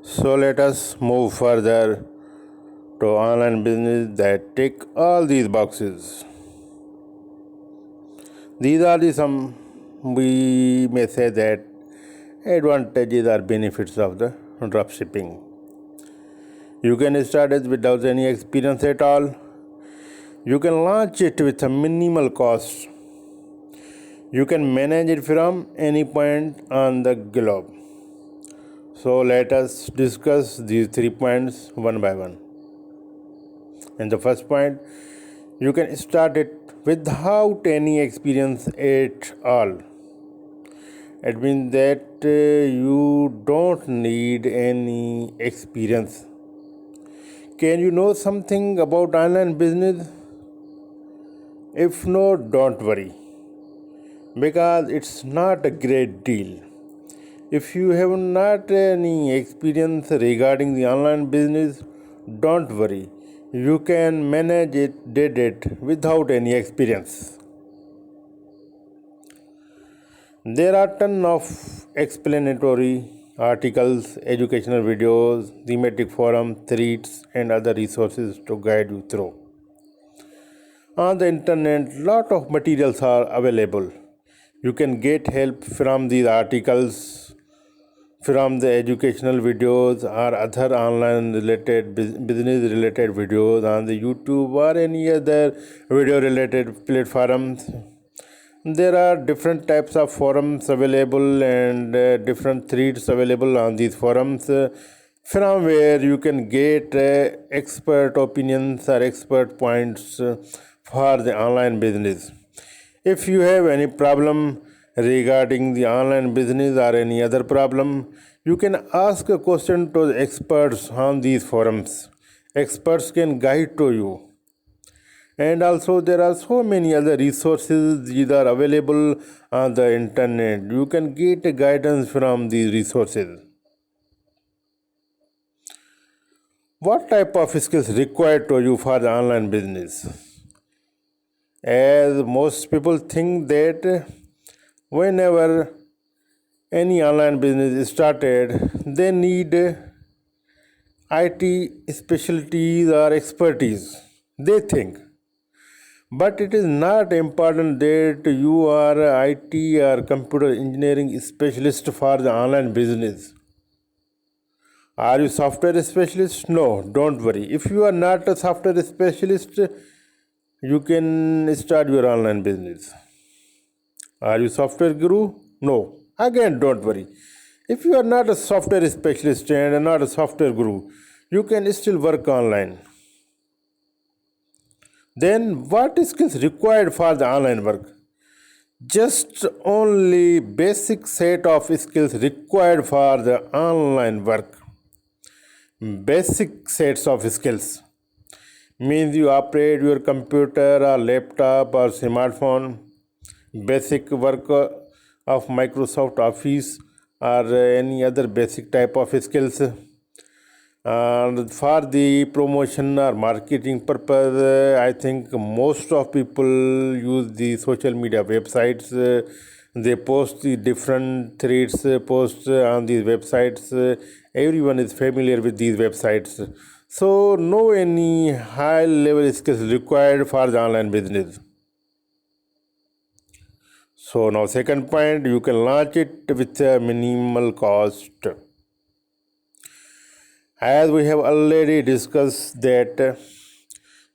So let us move further to online business that tick all these boxes. These are the some we may say that advantages or benefits of the drop shipping. You can start it without any experience at all. You can launch it with a minimal cost. You can manage it from any point on the globe. So let us discuss these 3 points one by one. And the first point, you can start it without any experience at all. It means that you don't need any experience. Can you know something about online business? If no, don't worry, because it's not a great deal. If you have not any experience regarding the online business, don't worry. You can manage it, did it without any experience. There are tons of explanatory articles, educational videos, thematic forums, threads, and other resources to guide you through. On the internet, lot of materials are available. You can get help from these articles, from the educational videos or other online related business related videos on the YouTube or any other video related platforms. There are different types of forums available and different threads available on these forums, from where you can get expert opinions or expert points for the online business. If you have any problem regarding the online business or any other problem, you can ask a question to the experts on these forums. Experts can guide to you. And also there are so many other resources that are available on the internet. You can get a guidance from these resources. What type of skills required to you for the online business? As most people think that whenever any online business is started, they need IT specialties or expertise. They think. But it is not important that you are a IT or computer engineering specialist for the online business. Are you software specialist? No, don't worry. If you are not a software specialist, you can start your online business. Are you software guru? No. Again, don't worry. If you are not a software specialist and not a software guru, you can still work online. Then what skills required for the online work? Just only basic set of skills required for the online work. Basic sets of skills means you operate your computer or laptop or smartphone. Basic work of Microsoft Office or any other basic type of skills. And for the promotion or marketing purpose, I think most of people use the social media websites. They post the different threads, post on these websites. Everyone is familiar with these websites. So, no any high level skills required for the online business. So, now second point, you can launch it with a minimal cost. As we have already discussed that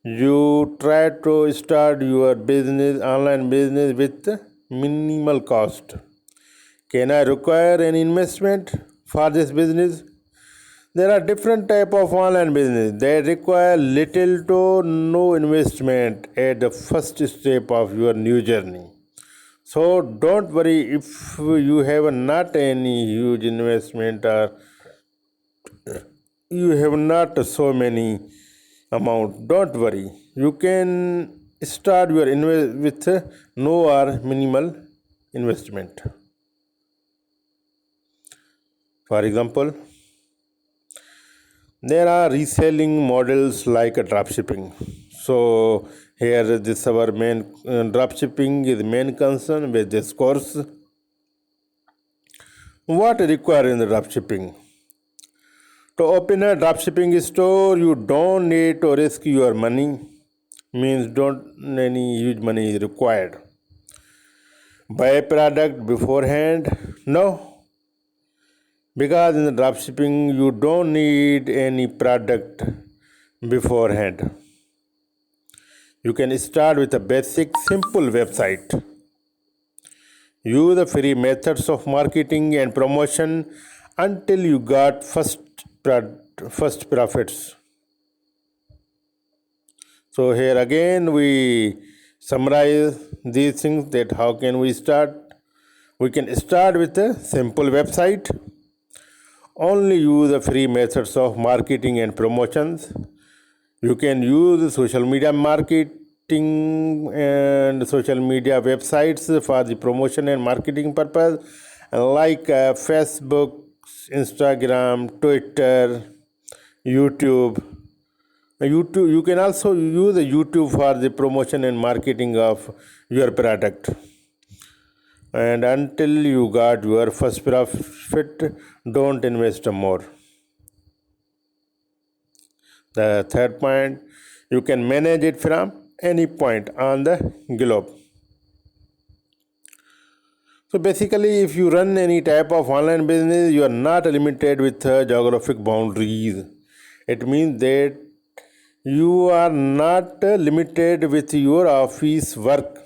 you try to start your business, online business with minimal cost. Can I require an investment for this business? There are different type of online business. They require little to no investment at the first step of your new journey. So don't worry if you have not any huge investment or you have not so many amount. Don't worry. You can start your with no or minimal investment. For example, there are reselling models like a drop shipping. So here this our main drop shipping is main concern with this course. What require in the drop shipping? To open a dropshipping store, you don't need to risk your money. Means don't any huge money is required. Buy a product beforehand? No, because in the dropshipping you don't need any product beforehand. You can start with a basic, simple website. Use the free methods of marketing and promotion until you got first profits. So here again we summarize these things, that how can we start. We can start with a simple website. Only use the free methods of marketing and promotions. You can use social media marketing and social media websites for the promotion and marketing purpose, like Facebook, Instagram, Twitter, YouTube. You can also use YouTube for the promotion and marketing of your product. And until you got your first profit, don't invest more. The third point, you can manage it from any point on the globe. So basically, if you run any type of online business, you are not limited with geographic boundaries. It means that you are not limited with your office work.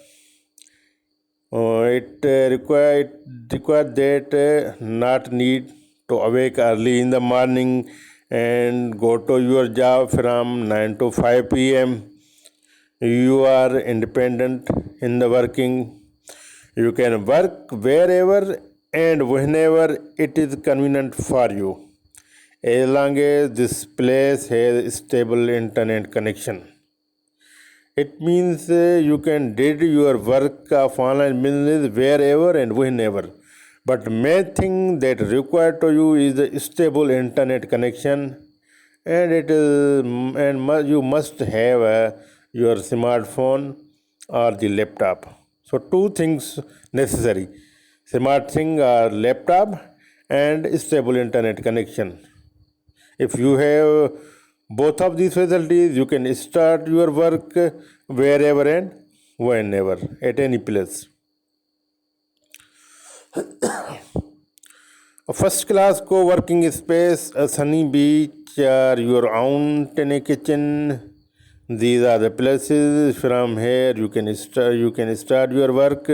It requires that not need to awake early in the morning and go to your job from 9 to 5 p.m. You are independent in the working. You can work wherever and whenever it is convenient for you, as long as this place has stable internet connection. It means you can do your work of online business wherever and whenever. But main thing that required to you is the stable internet connection, and you must have your smartphone or the laptop. So two things necessary: smart thing or laptop and stable internet connection. If you have both of these facilities, you can start your work wherever and whenever, at any place. A first class co working space, a sunny beach, or your own tiny kitchen. These are the places. From here you can start your work.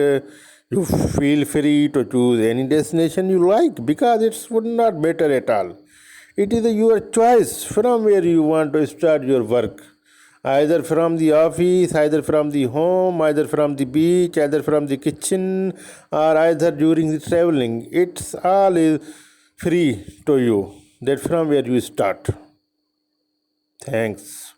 You feel free to choose any destination you like, because it would not matter at all. It is your choice from where you want to start your work. Either from the office, either from the home, either from the beach, either from the kitchen, or either during the traveling. It's all is free to you. That from where you start. Thanks.